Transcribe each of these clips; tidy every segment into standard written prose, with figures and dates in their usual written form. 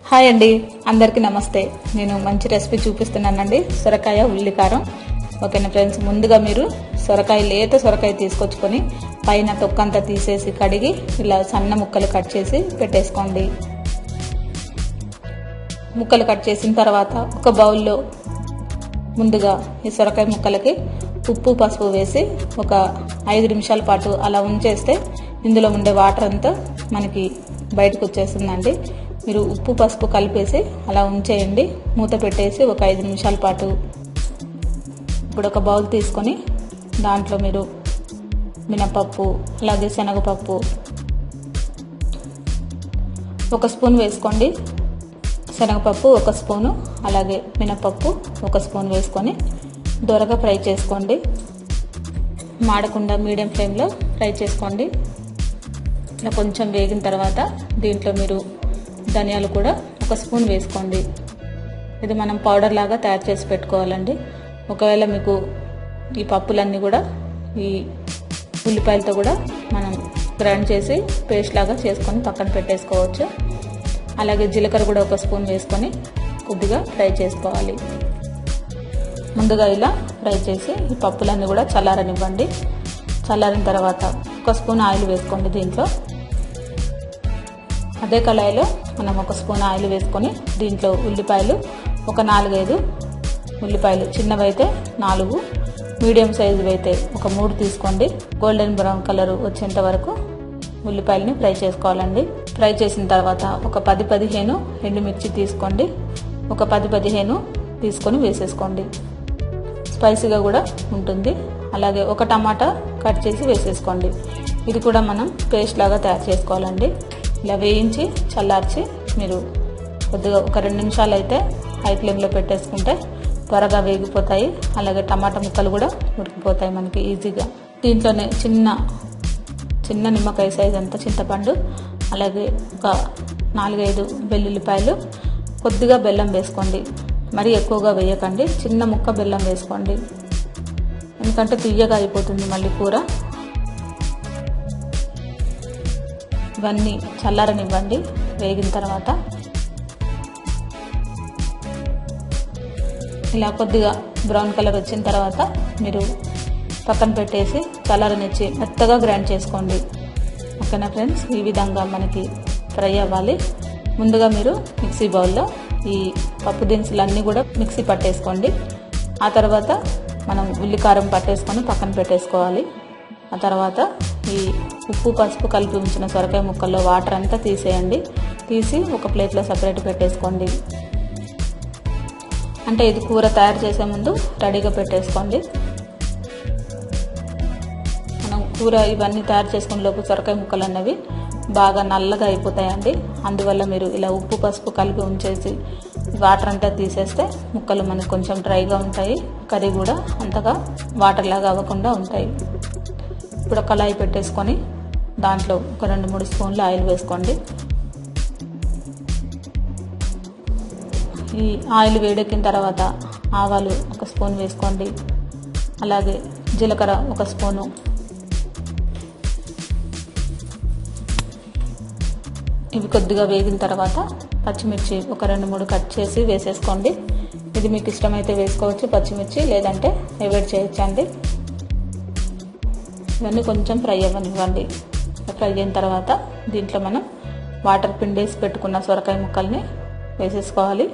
Hi అండి, అందరికీ నమస్తే. నేను మంచి రెసిపీ చూపిస్తున్నానండి, సొరకాయ ఉల్లి కారం. ఓకేనా ఫ్రెండ్స్, ముందుగా మీరు లేత సొరకాయ తీసుకొచ్చుకొని పైన తొక్కంతా తీసేసి కడిగి ఇలా సన్న ముక్కలు కట్ చేసి పెట్టేసుకోండి. ముక్కలు కట్ చేసిన తర్వాత ఒక బౌల్లో ముందుగా ఈ సొరకాయ ముక్కలకి ఉప్పు పసుపు వేసి ఒక 5 నిమిషాల పాటు అలా ఉంచేస్తే ఇందులో ఉండే వాటర్ అంతా మనకి బయటకు వచ్చేస్తుందండి. మీరు ఉప్పు పసుపు కలిపేసి అలా ఉంచేయండి, మూత పెట్టేసి ఒక 5 నిమిషాల పాటు. ఇప్పుడు ఒక బౌల్ తీసుకొని దాంట్లో మీరు మినపప్పు అలాగే శనగపప్పు 1 స్పూన్ వేసుకోండి. శనగపప్పు 1 స్పూను అలాగే మినపప్పు 1 స్పూన్ వేసుకొని దోరగా ఫ్రై చేసుకోండి. మాడకుండా మీడియం ఫ్లేమ్లో ఫ్రై చేసుకోండి. ఇలా కొంచెం వేగిన తర్వాత దీంట్లో మీరు ధనియాలు కూడా 1 స్పూన్ వేసుకోండి. ఇది మనం పౌడర్ లాగా తయారు చేసి పెట్టుకోవాలండి. ఒకవేళ మీకు ఈ పప్పులన్నీ కూడా ఈ ఉల్లిపాయలతో కూడా మనం గ్రైండ్ చేసి పేస్ట్ లాగా చేసుకొని పక్కన పెట్టేసుకోవచ్చు. అలాగే జీలకర్ర కూడా 1 స్పూన్ వేసుకొని కొద్దిగా ఫ్రై చేసుకోవాలి. ముందుగా ఇలా ఫ్రై చేసి ఈ పప్పులన్నీ కూడా చల్లారనివ్వండి. చల్లారిన తర్వాత 1 స్పూన్ ఆయిల్ వేసుకోండి. దీంట్లో అదే కళాయిలో మనం 1 స్పూన్ ఆయిల్ వేసుకొని దీంట్లో ఉల్లిపాయలు ఒక 4-5 ఉల్లిపాయలు, చిన్నవైతే 4, మీడియం సైజు అయితే ఒక 3 తీసుకోండి. గోల్డెన్ బ్రౌన్ కలర్ వచ్చేంత వరకు ఉల్లిపాయలని ఫ్రై చేసుకోవాలండి. ఫ్రై చేసిన తర్వాత ఒక 10-15 ఎండుమిర్చి తీసుకోండి. ఒక 10-15 తీసుకొని వేసేసుకోండి. స్పైసీగా కూడా ఉంటుంది. అలాగే ఒక టమాటా కట్ చేసి వేసేసుకోండి. ఇది కూడా మనం పేస్ట్ లాగా తయారు చేసుకోవాలండి. ఇలా వేయించి చల్లార్చి మీరు కొద్దిగా ఒక 2 నిమిషాలు అయితే హై ఫ్లేమ్లో పెట్టేసుకుంటే త్వరగా వేగిపోతాయి. అలాగే టమాటా ముక్కలు కూడా ఉడికిపోతాయి మనకి ఈజీగా. దీంట్లోనే చిన్న నిమ్మకాయ సైజ్ అంత చింతపండు, అలాగే ఒక 4-5 వెల్లుల్లిపాయలు, కొద్దిగా బెల్లం వేసుకోండి. మరీ ఎక్కువగా వేయకండి, చిన్న ముక్క బెల్లం వేసుకోండి, ఎందుకంటే తియ్యగా అయిపోతుంది మళ్ళీ కూర. ఇవన్నీ చల్లారనివ్వండి. వేగిన తర్వాత ఇలా కొద్దిగా బ్రౌన్ కలర్ వచ్చిన తర్వాత మీరు పక్కన పెట్టేసి చల్లారనిచ్చి మెత్తగా గ్రైండ్ చేసుకోండి. ఓకేనా ఫ్రెండ్స్, ఈ విధంగా మనకి ఫ్రై అవ్వాలి. ముందుగా మీరు మిక్సీ బౌల్లో ఈ పప్పు దినుసులన్నీ కూడా మిక్సీ పట్టేసుకోండి. ఆ తర్వాత మనం ఉల్లి కారం పట్టేసుకొని పక్కన పెట్టేసుకోవాలి. ఆ తర్వాత ఈ ఉప్పు పసుపు కలిపి ఉంచిన సొరకాయ ముక్కల్లో వాటర్ అంతా తీసేయండి. తీసి ఒక ప్లేట్లో సపరేట్ పెట్టేసుకోండి. అంటే ఇది కూర తయారు చేసే ముందు రెడీగా పెట్టేసుకోండి. మనం కూర ఇవన్నీ తయారు చేసుకునే లోపు సొరకాయ ముక్కలు అన్నవి బాగా నల్లగా అయిపోతాయండి. అందువల్ల మీరు ఇలా ఉప్పు పసుపు కలిపి ఉంచేసి వాటర్ అంతా తీసేస్తే ముక్కలు మనకు కొంచెం డ్రైగా ఉంటాయి. కర్రీ కూడా అంతగా వాటర్ లాగా అవ్వకుండా ఉంటాయి. ఇప్పుడు కళాయి పెట్టేసుకొని దాంట్లో ఒక 2-3 స్పూన్లు ఆయిల్ వేసుకోండి. ఈ ఆయిల్ వేడెక్కిన తర్వాత ఆవాలు 1 స్పూన్ వేసుకోండి. అలాగే జీలకర్ర 1 స్పూను, ఇవి కొద్దిగా వేగిన తర్వాత పచ్చిమిర్చి ఒక 2-3 కట్ చేసి వేసేసుకోండి. ఇది మీకు ఇష్టమైతే వేసుకోవచ్చు పచ్చిమిర్చి, లేదంటే అవాయిడ్ చేయొచ్చండి. ఇవన్నీ కొంచెం ఫ్రై అవ్వనివ్వండి. ఫ్రై అయిన తర్వాత దీంట్లో మనం వాటర్ పిండేసి పెట్టుకున్న సొరకాయ ముక్కల్ని వేసేసుకోవాలి.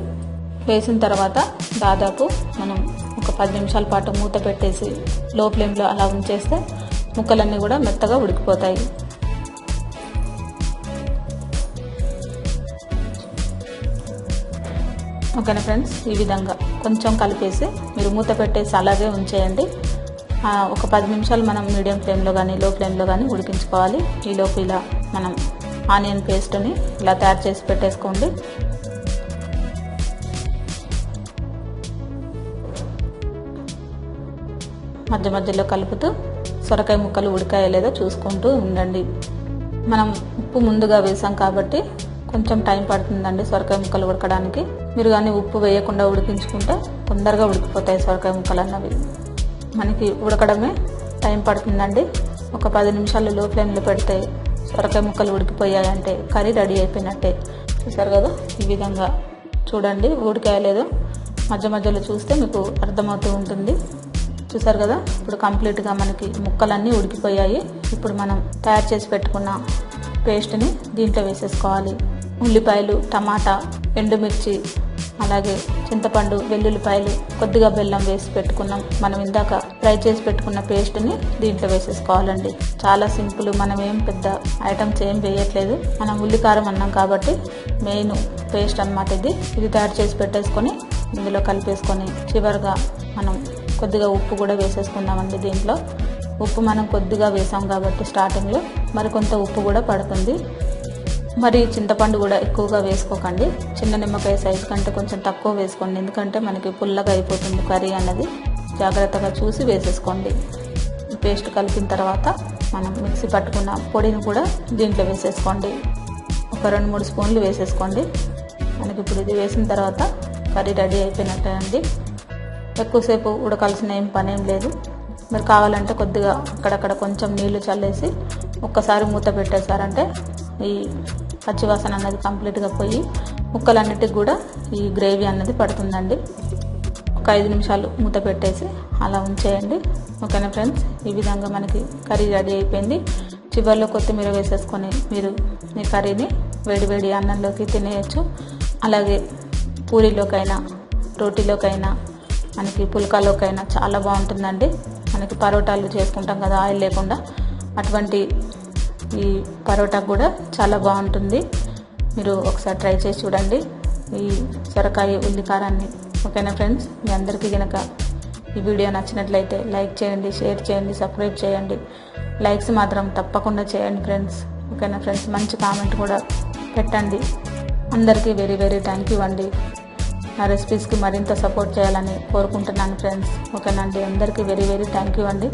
వేసిన తర్వాత దాదాపు మనం ఒక 10 నిమిషాల పాటు మూత పెట్టేసి లో ఫ్లేమ్లో అలా ఉంచేస్తే ముక్కలన్నీ కూడా మెత్తగా ఉడికిపోతాయి. ఓకేనా ఫ్రెండ్స్, ఈ విధంగా కొంచెం కలిపేసి మీరు మూత పెట్టేసి అలాగే ఉంచేయండి. ఒక 10 నిమిషాలు మనం మీడియం ఫ్లేమ్లో కానీ లో ఫ్లేమ్లో కానీ ఉడికించుకోవాలి. ఈలోపు ఇలా మనం ఆనియన్ పేస్ట్ని ఇలా తయారు చేసి పెట్టేసుకోండి. మధ్య మధ్యలో కలుపుతూ సొరకాయ ముక్కలు ఉడికాయో లేదో చూసుకుంటూ ఉండండి. మనం ఉప్పు ముందుగా వేసాం కాబట్టి కొంచెం టైం పడుతుందండి సొరకాయ ముక్కలు ఉడకడానికి. మీరు కానీ ఉప్పు వేయకుండా ఉడికించుకుంటే తొందరగా ఉడికిపోతాయి సొరకాయ ముక్కలు అన్నవి. మనకి ఉడకడమే టైం పడుతుందండి. ఒక 10 నిమిషాలు లో ఫ్లేమ్లో పెడితే సొరకాయ ముక్కలు ఉడికిపోయాయంటే కర్రీ రెడీ అయిపోయినట్టే. చూసారు కదా, ఈ విధంగా చూడండి ఉడికాయలేదో మధ్య మధ్యలో చూస్తే మీకు అర్థమవుతూ ఉంటుంది. చూసారు కదా, ఇప్పుడు కంప్లీట్గా మనకి ముక్కలన్నీ ఉడికిపోయాయి. ఇప్పుడు మనం తయారు చేసి పెట్టుకున్న పేస్ట్ని దీంట్లో వేసేసుకోవాలి. ఉల్లిపాయలు, టమాటా, ఎండుమిర్చి, అలాగే చింతపండు, వెల్లుల్లిపాయలు, కొద్దిగా బెల్లం వేసి పెట్టుకున్నాం. మనం ఇందాక ఫ్రై చేసి పెట్టుకున్న పేస్ట్ని దీంట్లో వేసేసుకోవాలండి. చాలా సింపుల్, మనం ఏం పెద్ద ఐటమ్స్ ఏం వేయట్లేదు. మనం ఉల్లి కారం అన్నాం కాబట్టి మెయిన్ పేస్ట్ అన్నమాట ఇది తయారు చేసి పెట్టేసుకొని ఇందులో కలిపేసుకొని చివరిగా మనం కొద్దిగా ఉప్పు కూడా వేసేసుకుందామండి. దీంట్లో ఉప్పు మనం కొద్దిగా వేసాం కాబట్టి స్టార్టింగ్లో మరికొంత ఉప్పు కూడా పడుతుంది. మరి చింతపండు కూడా ఎక్కువగా వేసుకోకండి. చిన్న నిమ్మకాయ సైజు కంటే కొంచెం తక్కువ వేసుకోండి, ఎందుకంటే మనకి పుల్లగా అయిపోతుంది కర్రీ అన్నది. జాగ్రత్తగా చూసి వేసేసుకోండి. పేస్ట్ కలిపిన తర్వాత మనం మిక్సీ పట్టుకున్న పొడిని కూడా దీంట్లో వేసేసుకోండి. ఒక 2-3 స్పూన్లు వేసేసుకోండి. మనకి ఇప్పుడు ఇది వేసిన తర్వాత కర్రీ రెడీ అయిపోయినట్టే అండి. ఎక్కువసేపు ఉడకాల్సిన ఏం పనేం లేదు. మీరు కావాలంటే కొద్దిగా అక్కడక్కడ కొంచెం నీళ్లు చల్లేసి ఒక్కసారి మూత పెట్టేశారంటే ఈ పచ్చివాసన అన్నది కంప్లీట్గా పోయి ముక్కలన్నిటికి కూడా ఈ గ్రేవీ అన్నది పడుతుందండి. ఒక 5 నిమిషాలు మూత పెట్టేసి అలా ఉంచేయండి. ఓకేనా ఫ్రెండ్స్, ఈ విధంగా మనకి కర్రీ రెడీ అయిపోయింది. చివరిలో కొత్తిమీర వేసేసుకొని మీరు ఈ కర్రీని వేడి అన్నంలోకి తినేయచ్చు. అలాగే పూరీలోకైనా, రోటీలోకైనా, మనకి పుల్కాలోకైనా చాలా బాగుంటుందండి. మనకి పరోటాలు చేసుకుంటాం కదా ఆయిల్ లేకుండా, అటువంటి ఈ పరోటా కూడా చాలా బాగుంటుంది. మీరు ఒకసారి ట్రై చేసి చూడండి ఈ సొరకాయ ఉల్లి కారాన్ని. ఓకేనా ఫ్రెండ్స్, మీ అందరికీ కనుక ఈ వీడియో నచ్చినట్లయితే లైక్ చేయండి, షేర్ చేయండి, సబ్స్క్రైబ్ చేయండి. లైక్స్ మాత్రం తప్పకుండా చేయండి ఫ్రెండ్స్. ఓకేనా ఫ్రెండ్స్, మంచి కామెంట్ కూడా పెట్టండి. అందరికీ వెరీ థ్యాంక్ యూ అండి. నా రెసిపీస్కి మరింత సపోర్ట్ చేయాలని కోరుకుంటున్నాను ఫ్రెండ్స్. ఓకేనండి, అందరికీ వెరీ థ్యాంక్ యూ అండి.